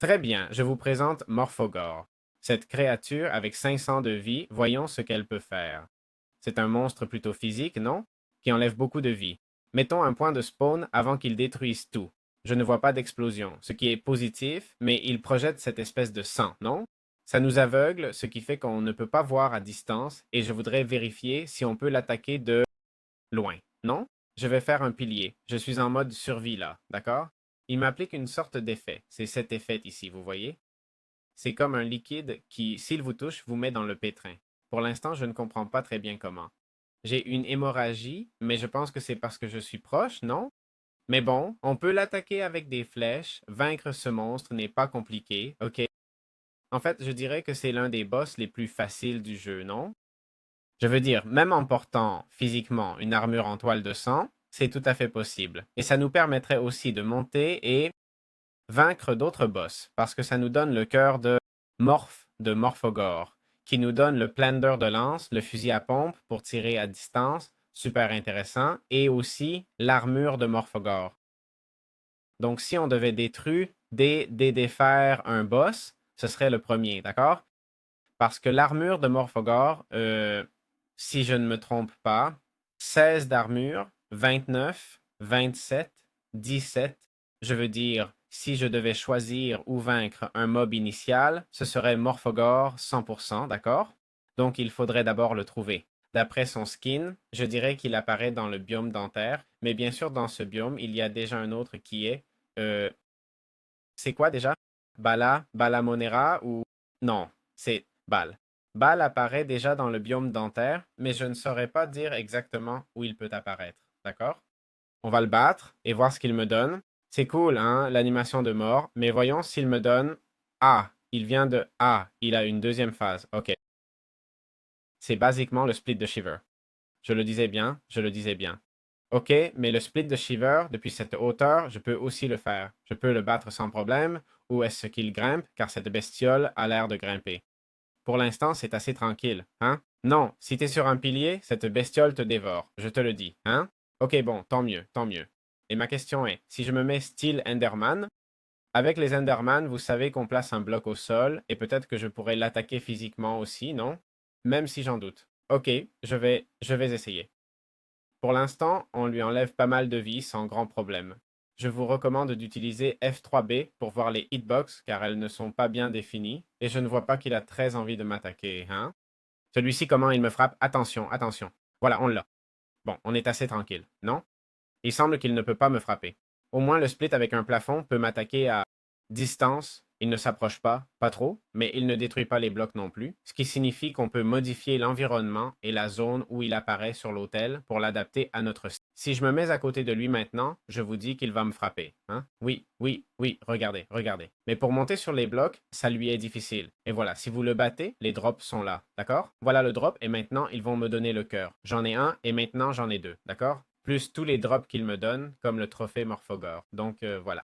Très bien, je vous présente Morphogore. Cette créature avec 500 de vie, voyons ce qu'elle peut faire. C'est un monstre plutôt physique, non? Qui enlève beaucoup de vie. Mettons un point de spawn avant qu'il détruise tout. Je ne vois pas d'explosion, ce qui est positif, mais il projette cette espèce de sang, non? Ça nous aveugle, ce qui fait qu'on ne peut pas voir à distance, et je voudrais vérifier si on peut l'attaquer de loin, non? Je vais faire un pilier. Je suis en mode survie là, d'accord? Il m'applique une sorte d'effet. C'est cet effet ici, vous voyez? C'est comme un liquide qui, s'il vous touche, vous met dans le pétrin. Pour l'instant, je ne comprends pas très bien comment. J'ai une hémorragie, mais je pense que c'est parce que je suis proche, non? Mais bon, on peut l'attaquer avec des flèches. Vaincre ce monstre n'est pas compliqué, ok? En fait, je dirais que c'est l'un des boss les plus faciles du jeu, non? Je veux dire, même en portant physiquement une armure en toile de sang, c'est tout à fait possible. Et ça nous permettrait aussi de monter et vaincre d'autres boss, parce que ça nous donne le cœur de Morphogore, qui nous donne le plunder de lance, le fusil à pompe pour tirer à distance, super intéressant, et aussi l'armure de Morphogore. Donc, si on devait défaire un boss, ce serait le premier, d'accord? Parce que l'armure de Morphogore, si je ne me trompe pas, 16 d'armure, 29, 27, 17. Je veux dire, si je devais choisir ou vaincre un mob initial, ce serait Morphogore 100%, d'accord? Donc il faudrait d'abord le trouver. D'après son skin, je dirais qu'il apparaît dans le biome dentaire, mais bien sûr dans ce biome, il y a déjà un autre qui est... euh, c'est quoi déjà? Bala Monera ou... Non, c'est Bal. Bal apparaît déjà dans le biome dentaire, mais je ne saurais pas dire exactement où il peut apparaître. D'accord? On va le battre et voir ce qu'il me donne. C'est cool, hein, l'animation de mort, mais voyons s'il me donne A. Il vient de A. Il a une deuxième phase. Ok. C'est basiquement le split de Shiver. Je le disais bien, je le disais bien. Ok, mais le split de Shiver, depuis cette hauteur, je peux aussi le faire. Je peux le battre sans problème, ou est-ce qu'il grimpe, car cette bestiole a l'air de grimper. Pour l'instant, c'est assez tranquille, hein? Non, si t'es sur un pilier, cette bestiole te dévore, je te le dis, hein? Ok, bon, tant mieux, tant mieux. Et ma question est, si je me mets style Enderman, avec les Enderman, vous savez qu'on place un bloc au sol, et peut-être que je pourrais l'attaquer physiquement aussi, non? Même si j'en doute. Ok, je vais essayer. Pour l'instant, on lui enlève pas mal de vie sans grand problème. Je vous recommande d'utiliser F3B pour voir les hitbox car elles ne sont pas bien définies et je ne vois pas qu'il a très envie de m'attaquer, hein? Celui-ci, comment il me frappe? Attention, attention. Voilà, on l'a. Bon, on est assez tranquille, non? Il semble qu'il ne peut pas me frapper. Au moins, le split avec un plafond peut m'attaquer à distance. Il ne s'approche pas, pas trop, mais il ne détruit pas les blocs non plus, ce qui signifie qu'on peut modifier l'environnement et la zone où il apparaît sur l'autel pour l'adapter à notre style. Si je me mets à côté de lui maintenant, je vous dis qu'il va me frapper. Hein? Oui, oui, oui, regardez, regardez. Mais pour monter sur les blocs, ça lui est difficile. Et voilà, si vous le battez, les drops sont là, d'accord? Voilà le drop et maintenant ils vont me donner le cœur. J'en ai un et maintenant j'en ai deux, d'accord? Plus tous les drops qu'il me donne, comme le trophée Morphogore. Donc voilà.